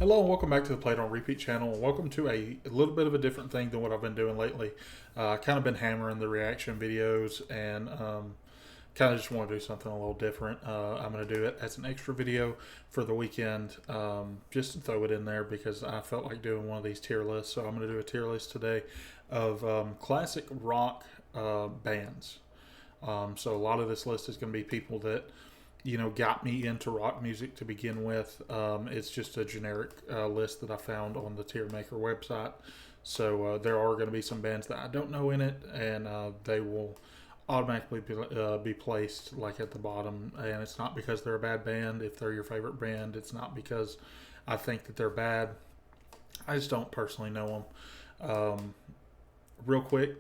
Hello and welcome back to the Play It on Repeat channel. Welcome to a little bit of a different thing than what I've been doing lately. Kind of been hammering the reaction videos and kind of just want to do something a little different. I'm going to do it as an extra video for the weekend, just to throw it in there because I felt like doing one of these tier lists. So I'm going to do a tier list today of classic rock bands. So a lot of this list is going to be people that got me into rock music to begin with. It's just a generic list that I found on the Tier Maker website. So there are going to be some bands that I don't know in it, and they will automatically be placed like at the bottom. And it's not because they're a bad band. If they're your favorite band, it's not because I think that they're bad. I just don't personally know them. Real quick,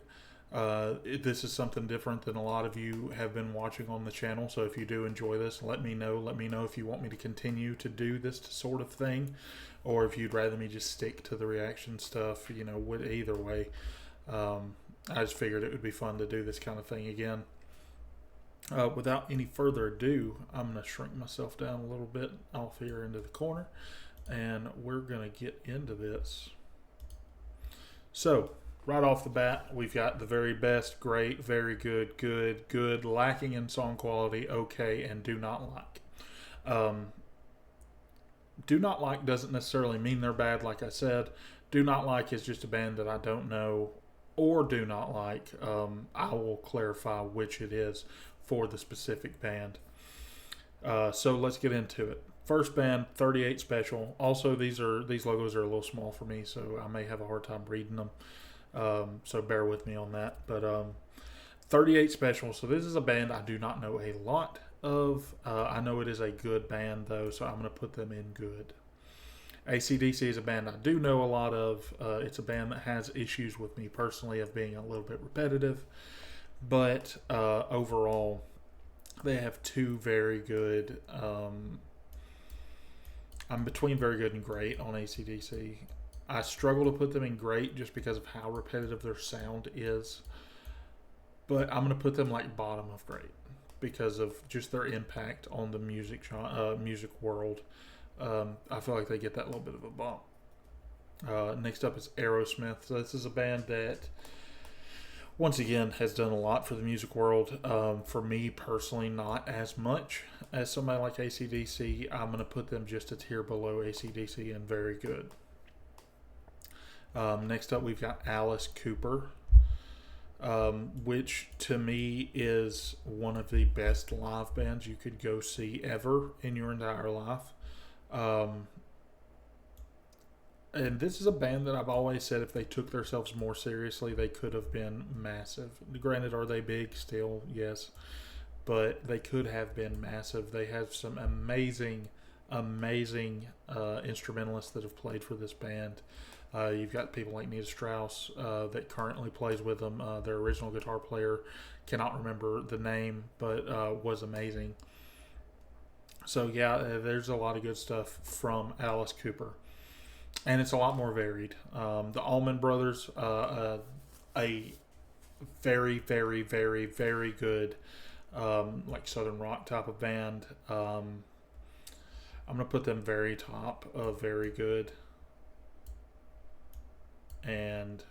this is something different than a lot of you have been watching on the channel. So if you do enjoy this, let me know. Let me know if you want me to continue to do this sort of thing, or if you'd rather me just stick to the reaction stuff. Either way, I just figured it would be fun to do this kind of thing again. Without any further ado, I'm going to shrink myself down a little bit off here into the corner, and we're going to get into this. So, right off the bat, we've got the very best, great, very good, good, lacking in song quality, okay, and do not like. Do not like doesn't necessarily mean they're bad, like I said. Do not like is just a band that I don't know or do not like. I will clarify which it is for the specific band. So let's get into it. First band, 38 Special. Also, these logos are a little small for me, so I may have a hard time reading them. So bear with me on that. But 38 Special. So this is a band I do not know a lot of. I know it is a good band, though, so I'm going to put them in good. AC/DC is a band I do know a lot of. It's a band that has issues with me personally of being a little bit repetitive. But overall, they have two very good... I'm between very good and great on AC/DC. I struggle to put them in great just because of how repetitive their sound is. But I'm going to put them like bottom of great because of just their impact on the music world. I feel like they get that little bit of a bump. Next up is Aerosmith. So this is a band that, once again, has done a lot for the music world. For me personally, not as much as somebody like AC/DC. I'm going to put them just a tier below AC/DC and very good. Next up, we've got Alice Cooper, which to me is one of the best live bands you could go see ever in your entire life. And this is a band that I've always said if they took themselves more seriously, they could have been massive. Granted, are they big? Still, yes. But they could have been massive. They have some amazing instrumentalists that have played for this band. You've got people like Nita Strauss that currently plays with them. Their original guitar player, cannot remember the name, but was amazing. So yeah, there's a lot of good stuff from Alice Cooper. And it's a lot more varied. The Allman Brothers, a very, very, very, very good like Southern rock type of band. I'm going to put them very top of very good and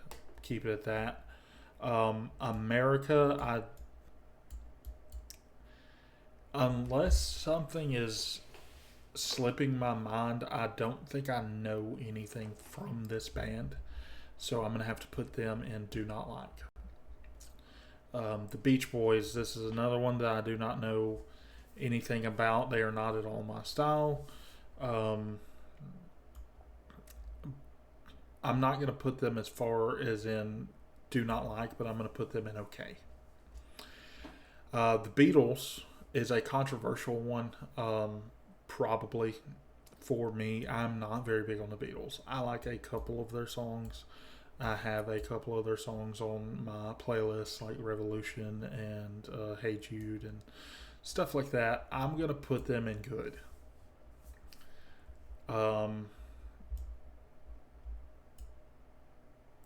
keep it at that. America, unless something is slipping my mind, I don't think I know anything from this band, so I'm gonna have to put them in do not like. The Beach Boys, this is another one that I do not know anything about. They are not at all my style. I'm not going to put them as far as in do not like, but I'm going to put them in okay. The Beatles is a controversial one, probably for me. I'm not very big on the Beatles. I like a couple of their songs. I have a couple of their songs on my playlist, like Revolution and Hey Jude and stuff like that. I'm going to put them in good.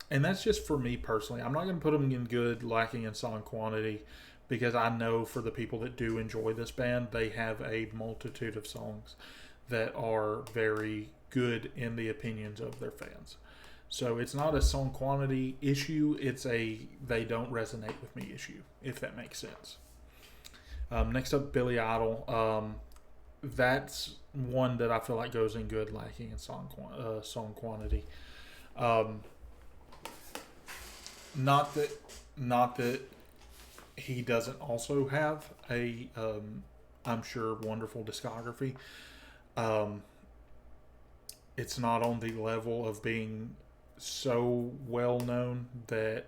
And that's just for me personally. I'm not going to put them in good, lacking in song quantity, because I know for the people that do enjoy this band, they have a multitude of songs that are very good in the opinions of their fans. So it's not a song quantity issue, it's a they don't resonate with me issue, if that makes sense. Next up, Billy Idol. That's one that I feel like goes in good, lacking in song quantity. Um, not that not that he doesn't also have a I'm sure wonderful discography. Um, it's not on the level of being so well known that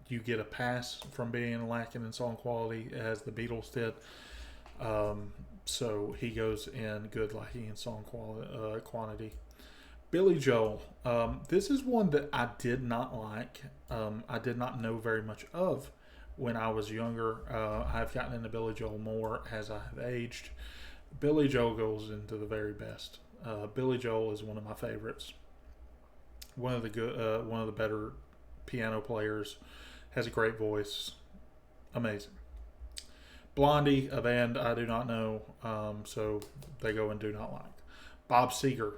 you get a pass from being lacking in song quality as the Beatles did. So he goes in good, lacking in song quantity. Billy Joel. This is one that I did not like. I did not know very much of when I was younger. I've gotten into Billy Joel more as I have aged. Billy Joel goes into the very best. Billy Joel is one of my favorites. One of the better piano players. Has a great voice. Amazing. Blondie, a band I do not know, so they go and do not like. Bob Seger.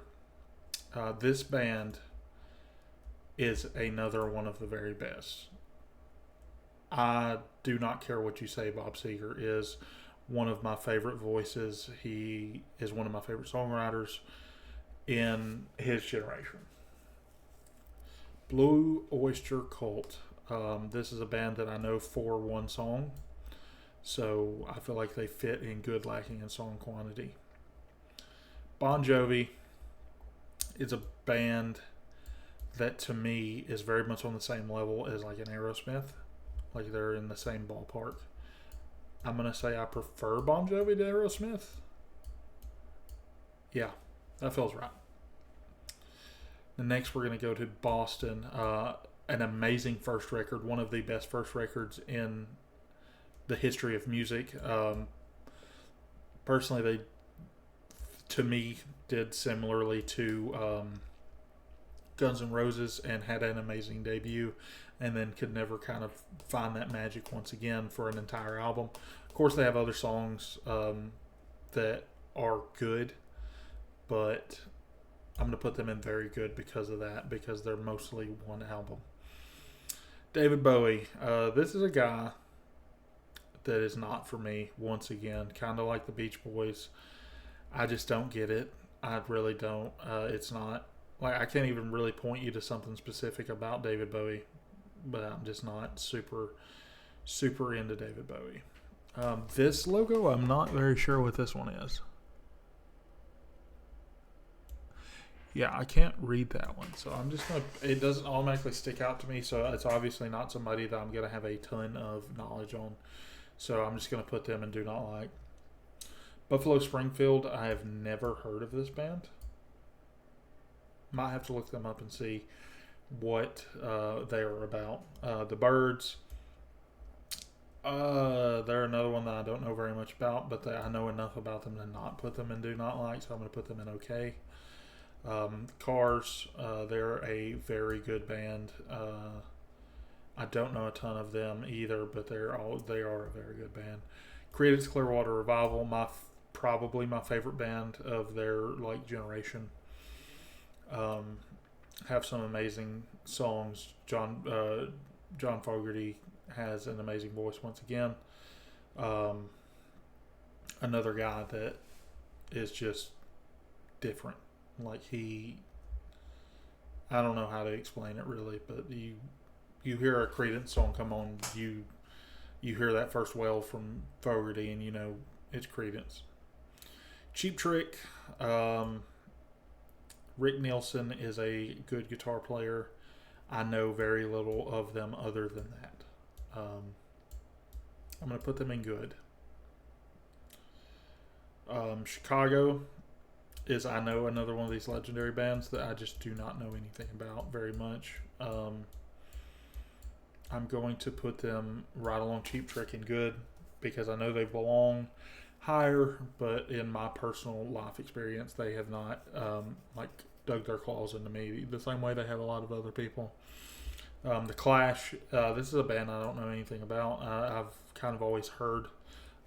This band is another one of the very best. I do not care what you say. Bob Seger is one of my favorite voices. He is one of my favorite songwriters in his generation. Blue Oyster Cult. This is a band that I know for one song, so I feel like they fit in good, lacking in song quantity. Bon Jovi is a band that to me is very much on the same level as like an Aerosmith. Like they're in the same ballpark. I'm going to say I prefer Bon Jovi to Aerosmith. Yeah, that feels right. The next we're going to go to Boston. An amazing first record. One of the best first records in the history of music. Personally, they, to me, did similarly to Guns N' Roses and had an amazing debut and then could never kind of find that magic once again for an entire album. Of course, they have other songs that are good, but I'm going to put them in very good because of that, because they're mostly one album. David Bowie. This is a guy that is not for me, once again. Kind of like the Beach Boys. I just don't get it. I really don't. It's not, like, I can't even really point you to something specific about David Bowie, but I'm just not super into David Bowie. This logo, I'm not very sure what this one is. Yeah, I can't read that one, so I'm just going to, it doesn't automatically stick out to me, so it's obviously not somebody that I'm going to have a ton of knowledge on, so I'm just going to put them in do not like. Buffalo Springfield, I have never heard of this band. Might have to look them up and see what they are about. The Byrds, they're another one that I don't know very much about, but I know enough about them to not put them in do not like, so I'm going to put them in okay. Cars, they're a very good band. I don't know a ton of them either, but they are a very good band. Creedence Clearwater Revival, probably my favorite band of their like generation. Have some amazing songs. John Fogerty has an amazing voice once again. Another guy that is just different. Like I don't know how to explain it really, but you hear a Creedence song come on, you hear that first wail from Fogerty, and you know it's Creedence. Cheap Trick, Rick Nielsen is a good guitar player. I know very little of them other than that. I'm going to put them in good. Chicago is, I know, another one of these legendary bands that I just do not know anything about very much. I'm going to put them right along Cheap Trick in good because I know they belong higher, but in my personal life experience, they have not like dug their claws into me the same way they have a lot of other people. The Clash, this is a band I don't know anything about. I've kind of always heard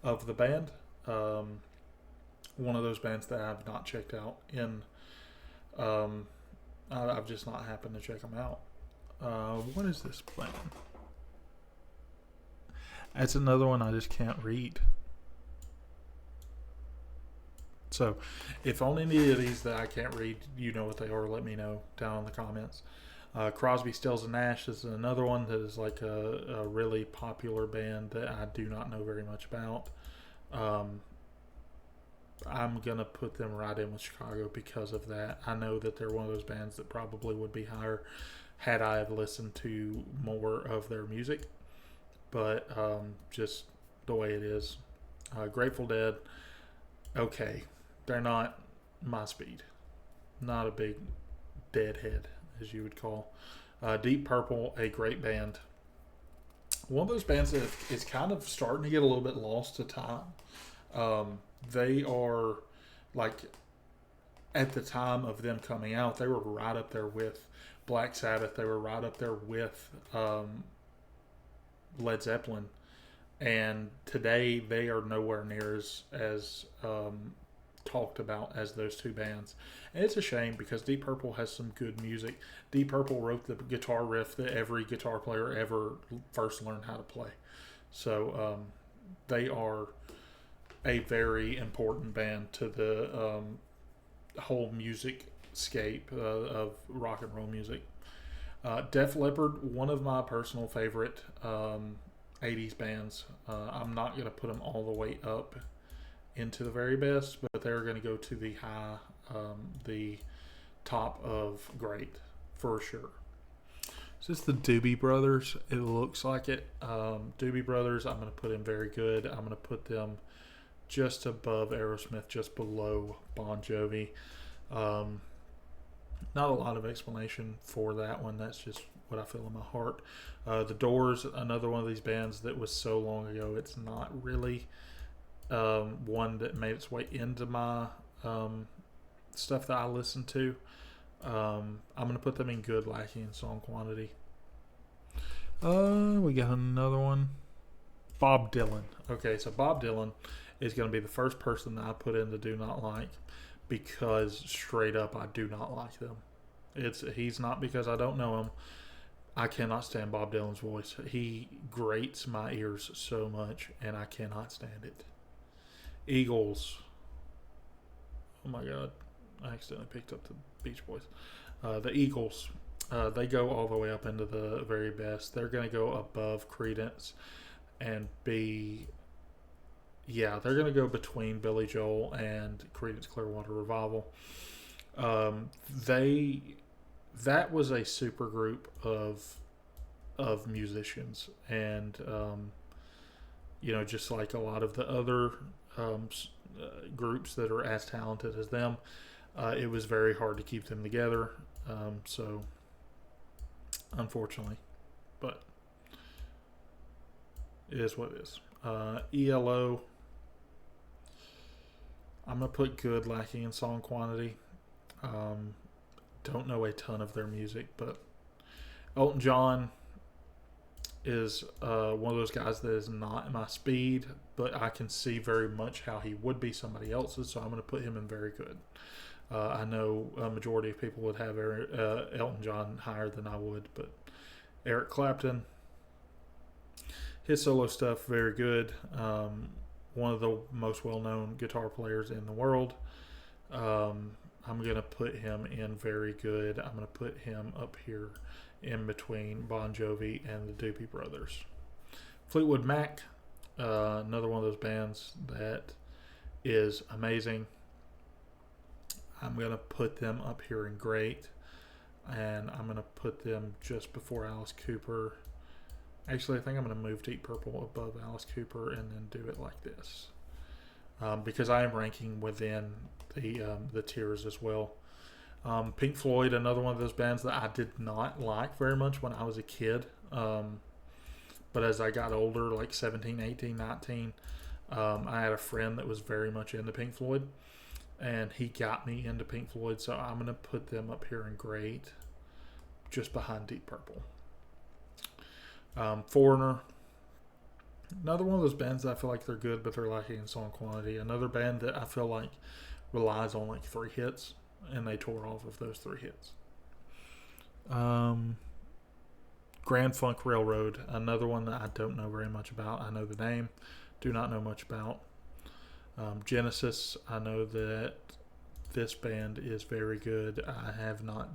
of the band. One of those bands that I've not checked out in Um, I've just not happened to check them out. What is this band? That's another one I just can't read. So, if on any of these that I can't read, you know what they are, let me know down in the comments. Crosby, Stills, and Nash is another one that is like a really popular band that I do not know very much about. Um, I'm going to put them right in with Chicago because of that. I know that they're one of those bands that probably would be higher had I have listened to more of their music. But just the way it is. Grateful Dead, okay. They're not my speed. Not a big deadhead, as you would call. Deep Purple, a great band. One of those bands that is kind of starting to get a little bit lost to time. They are like at the time of them coming out, they were right up there with Black Sabbath. They were right up there with Led Zeppelin. And today they are nowhere near as talked about as those two bands. And it's a shame because Deep Purple has some good music. Deep Purple wrote the guitar riff that every guitar player ever first learned how to play. So they are a very important band to the whole music scape of rock and roll music. Def Leppard, one of my personal favorite 80s bands. I'm not going to put them all the way up into the very best, but they're going to go to the high, the top of great for sure. So it's the Doobie Brothers. It looks like it. Doobie Brothers, I'm going to put in very good. I'm going to put them just above Aerosmith, just below Bon Jovi. Not a lot of explanation for that one. That's just what I feel in my heart. The Doors, another one of these bands that was so long ago, it's not really one that made its way into my stuff that I listen to. I'm going to put them in good, lacking in song quantity. We got another one. Bob Dylan. Okay, so Bob Dylan is going to be the first person that I put in the do not like because straight up I do not like them. He's not because I don't know him. I cannot stand Bob Dylan's voice. He grates my ears so much, and I cannot stand it. Eagles. Oh my God. I accidentally picked up the Beach Boys. The Eagles. They go all the way up into the very best. They're going to go above Creedence and be... Yeah, they're going to go between Billy Joel and Creedence Clearwater Revival. That was a super group of musicians, and just like a lot of the other groups that are as talented as them, it was very hard to keep them together. So, unfortunately, but it is what it is. ELO. I'm going to put good, lacking in song quantity. Don't know a ton of their music, but Elton John is one of those guys that is not my speed, but I can see very much how he would be somebody else's, so I'm going to put him in very good. I know a majority of people would have Elton John higher than I would, but Eric Clapton, his solo stuff, very good. One of the most well-known guitar players in the world. I'm going to put him in very good. I'm going to put him up here in between Bon Jovi and the Doobie Brothers. Fleetwood Mac, another one of those bands that is amazing. I'm going to put them up here in great. And I'm going to put them just before Alice Cooper. Actually, I think I'm going to move Deep Purple above Alice Cooper and then do it like this. Because I am ranking within the tiers as well. Pink Floyd, another one of those bands that I did not like very much when I was a kid. But as I got older, like 17, 18, 19, I had a friend that was very much into Pink Floyd. And he got me into Pink Floyd, so I'm going to put them up here in great, just behind Deep Purple. Foreigner, another one of those bands that I feel like they're good, but they're lacking in song quantity. Another band that I feel like relies on like 3 hits. and they tore off of those 3 hits. Grand Funk Railroad, another one that I don't know very much about. I know the name, do not know much about. Genesis, I know that this band is very good. I have not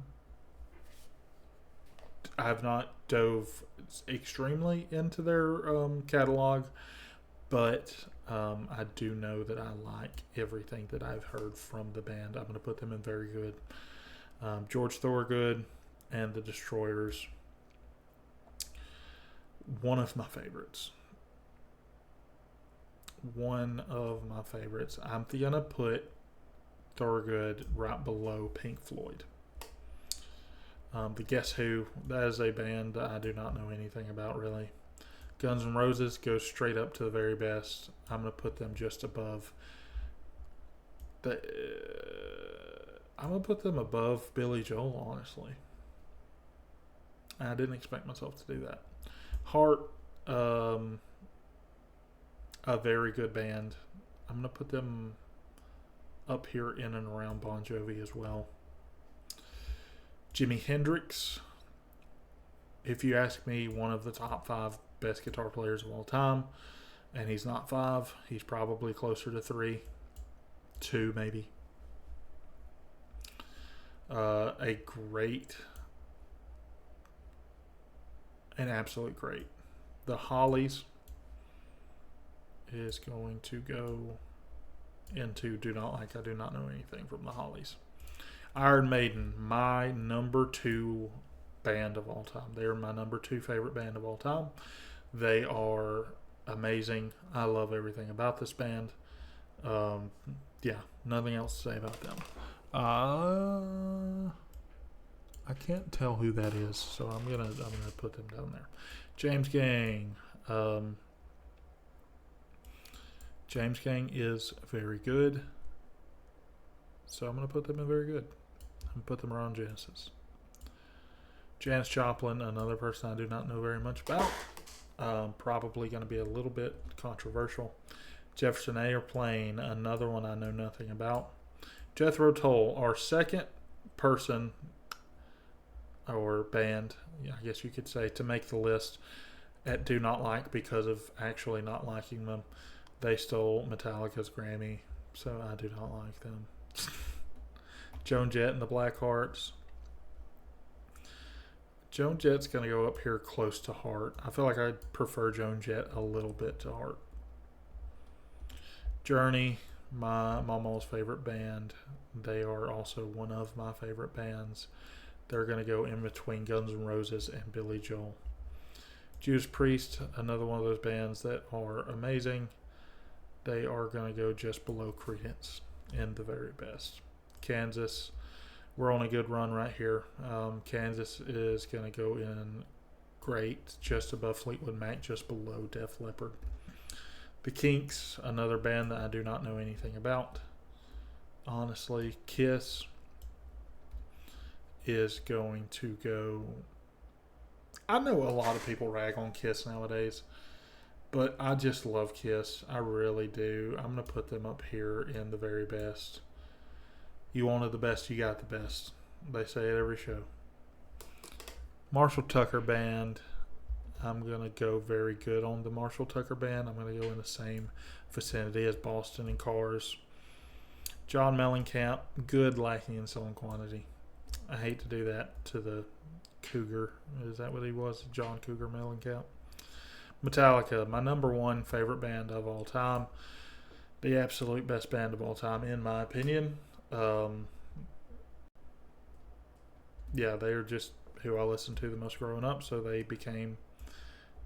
dove extremely into their catalog, but I do know that I like everything that I've heard from the band. I'm going to put them in very good. George Thorogood and the Destroyers, one of my favorites. I'm going to put Thorogood right below Pink Floyd. The Guess Who, that is a band that I do not know anything about really. Guns N' Roses goes straight up to the very best. I'm going to put them just above I'm going to put them above Billy Joel, honestly. I didn't expect myself to do that. Heart, a very good band. I'm going to put them up here in and around Bon Jovi as well. Jimi Hendrix, if you ask me, one of the top 5 best guitar players of all time, and he's not 5, he's probably closer to 3, 2 maybe. An absolute great. The Hollies is going to go into Do Not Like. I do not know anything from the Hollies. Iron Maiden, my number 2 band of all time. They're my number 2 favorite band of all time. They are amazing. I love everything about this band. Nothing else to say about them. I can't tell who that is, so I'm gonna put them down there. James Gang. James Gang is very good, so I'm gonna put them in very good. I'm gonna put them around Genesis. Janis Joplin, another person I do not know very much about. Probably going to be a little bit controversial. Jefferson Airplane, another one I know nothing about. Jethro Tull, our second person or band, I guess you could say, to make the list at Do Not Like because of actually not liking them. They stole Metallica's Grammy, so I do not like them. Joan Jett and the Blackhearts. Joan Jett's going to go up here close to Heart. I feel like I prefer Joan Jett a little bit to Heart. Journey, my mama's favorite band. They are also one of my favorite bands. They're going to go in between Guns N' Roses and Billy Joel. Judas Priest, another one of those bands that are amazing. They are going to go just below Creedence in the very best. Kansas, we're on a good run right here. Kansas is going to go in great, just above Fleetwood Mac, just below Def Leppard. The Kinks, another band that I do not know anything about. Honestly, Kiss is going to go... I know a lot of people rag on Kiss nowadays, but I just love Kiss. I really do. I'm going to put them up here in the very best. You wanted the best, you got the best. They say it every show. Marshall Tucker Band. I'm going to go very good on the Marshall Tucker Band. I'm going to go in the same vicinity as Boston and Cars. John Mellencamp, good, lacking in song quantity. I hate to do that to the Cougar. Is that what he was? John Cougar Mellencamp. Metallica, my number 1 favorite band of all time. The absolute best band of all time, in my opinion. They're just who I listened to the most growing up, so they became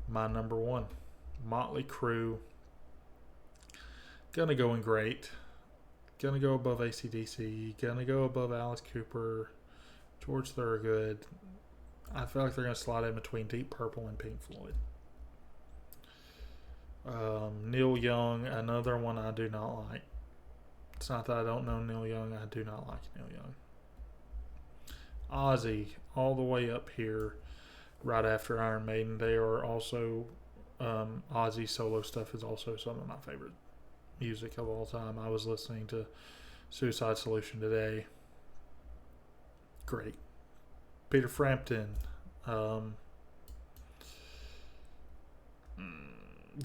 my number 1. Motley Crue, gonna go in great. Gonna go above AC/DC. Gonna go above Alice Cooper, George Thorogood. I feel like they're gonna slide in between Deep Purple and Pink Floyd. Neil Young, another one I do not like. It's not that I don't know Neil Young. I do not like Neil Young. Ozzy, all the way up here, right after Iron Maiden. They are also... Ozzy solo stuff is also some of my favorite music of all time. I was listening to Suicide Solution today. great. Peter Frampton, um,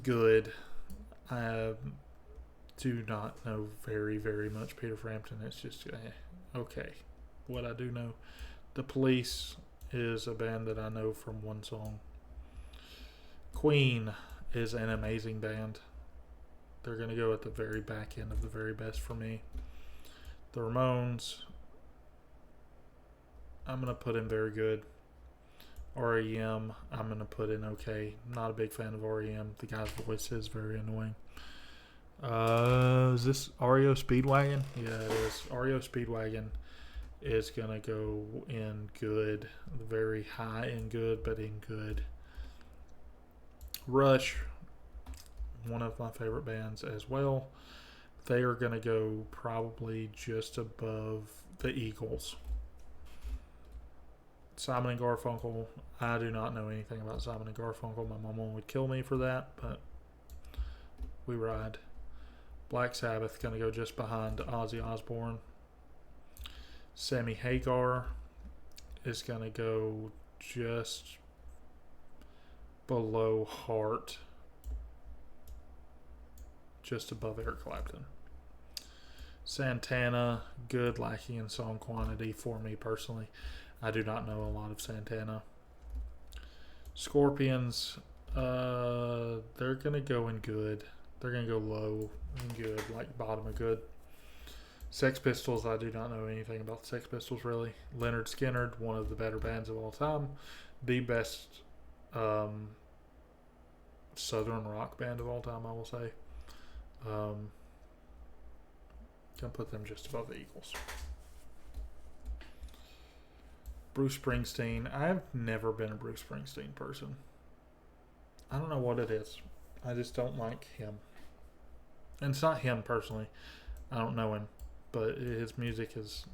good. I do not know very, very much Peter Frampton. It's just okay. What I do know, The Police is a band that I know from one song. Queen is an amazing band. They're going to go at the very back end of the very best for me. The Ramones, I'm going to put in very good. REM, I'm going to put in okay. Not a big fan of REM. The guy's voice is very annoying. Is this REO Speedwagon? Yeah, it is. REO Speedwagon is going to go in good. Very high in good, but in good. Rush, one of my favorite bands as well. They are going to go probably just above the Eagles. Simon and Garfunkel, I do not know anything about Simon and Garfunkel. My mama would kill me for that, but we ride. Black Sabbath going to go just behind Ozzy Osbourne. Sammy Hagar is going to go just below Heart, just above Eric Clapton. Santana, good, lacking in song quantity for me personally. I do not know a lot of Santana. Scorpions, they're going to go in good. They're going to go low in good, like bottom of good. Sex Pistols, I do not know anything about the Sex Pistols really. Lynyrd Skynyrd, one of the better bands of all time. The best southern rock band of all time, I will say. Can put them just above the Eagles. Bruce Springsteen. I've never been a Bruce Springsteen person. I don't know what it is. I just don't like him. And it's not him personally. I don't know him. But his music is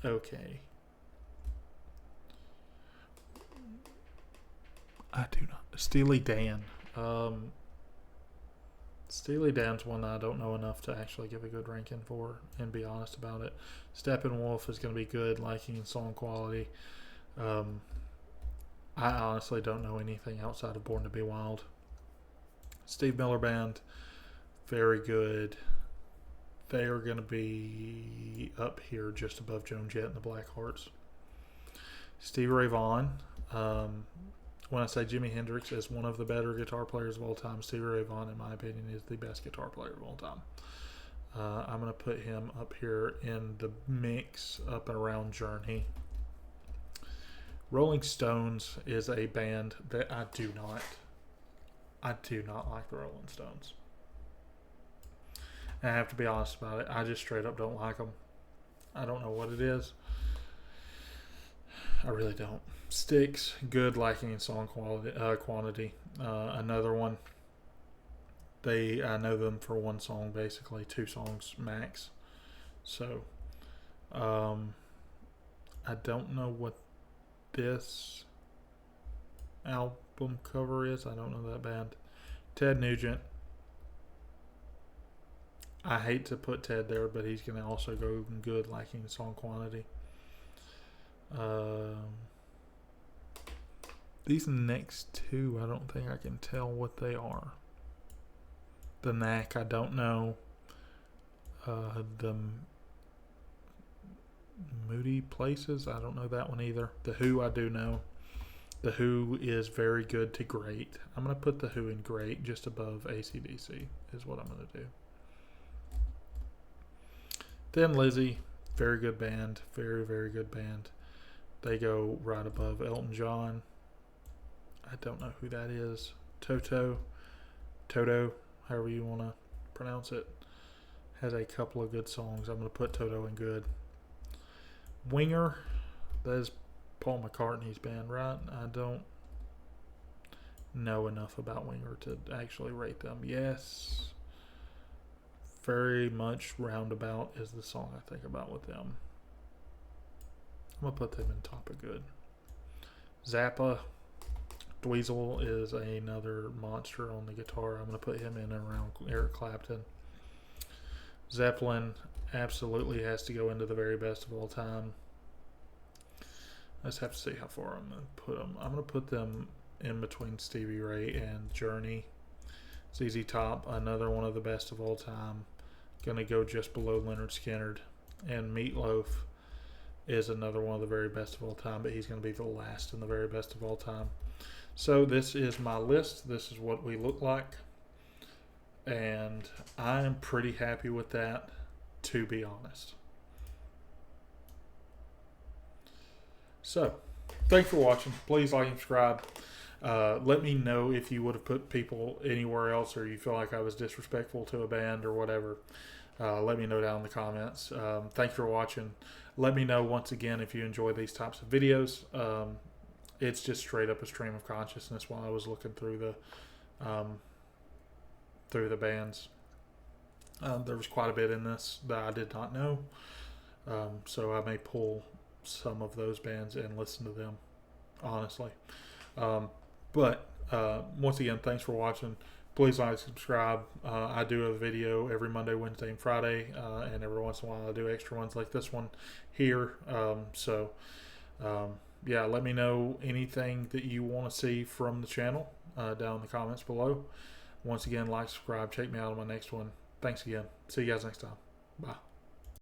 okay. I do not. Steely Dan. Steely Dan's one I don't know enough to actually give a good ranking for and be honest about it. Steppenwolf is going to be good, liking song quality. I honestly don't know anything outside of Born to Be Wild. Steve Miller Band, very good. They are going to be up here just above Joan Jett and the Blackhearts. Stevie Ray Vaughan. When I say Jimi Hendrix is one of the better guitar players of all time, Stevie Ray Vaughan, in my opinion, is the best guitar player of all time. I'm going to put him up here in the mix, up and around Journey. Rolling Stones is a band that I do not like the Rolling Stones. And I have to be honest about it. I just straight up don't like them. I don't know what it is. I really don't. Styx, good, lacking in song quantity. Another one. I know them for one song, basically 2 songs max. So, I don't know what this album cover is. I don't know that band. Ted Nugent. I hate to put Ted there, but he's going to also go good, lacking in song quantity. These next 2, I don't think I can tell what they are. The Knack, I don't know. The Moody Places, I don't know that one either. The Who, I do know. The Who is very good to great. I'm going to put The Who in great, just above AC/DC is what I'm going to do. Then Lizzie, very good band. Very, very good band. They go right above Elton John. I don't know who that is. Toto, however you want to pronounce it, has a couple of good songs. I'm going to put Toto in good. Winger, that is Paul McCartney's band, right? I don't know enough about Winger to actually rate them. Yes, very much Roundabout is the song I think about with them. I'm going to put them in top of good. Zappa, Dweezil is another monster on the guitar. I'm going to put him in and around Eric Clapton. Zeppelin absolutely has to go into the very best of all time. I just have to see how far I'm going to put them. I'm going to put them in between Stevie Ray and Journey. ZZ Top, another one of the best of all time. Going to go just below Lynyrd Skynyrd. And Meatloaf is another one of the very best of all time, but he's going to be the last and the very best of all time. So this is my list. This is what we look like. And I am pretty happy with that, to be honest. So, thanks for watching. Please like and subscribe. Let me know if you would have put people anywhere else, or you feel like I was disrespectful to a band or whatever. Let me know down in the comments. Thanks for watching. Let me know once again if you enjoy these types of videos. It's just straight up a stream of consciousness while I was looking through the bands. There was quite a bit in this that I did not know, so I may pull some of those bands and listen to them, honestly. But once again, thanks for watching. Please like, subscribe. I do a video every Monday, Wednesday, and Friday, and every once in a while I do extra ones like this one here. Yeah, let me know anything that you want to see from the channel down in the comments below. Once again, like, subscribe, check me out on my next one. Thanks again. See you guys next time. Bye.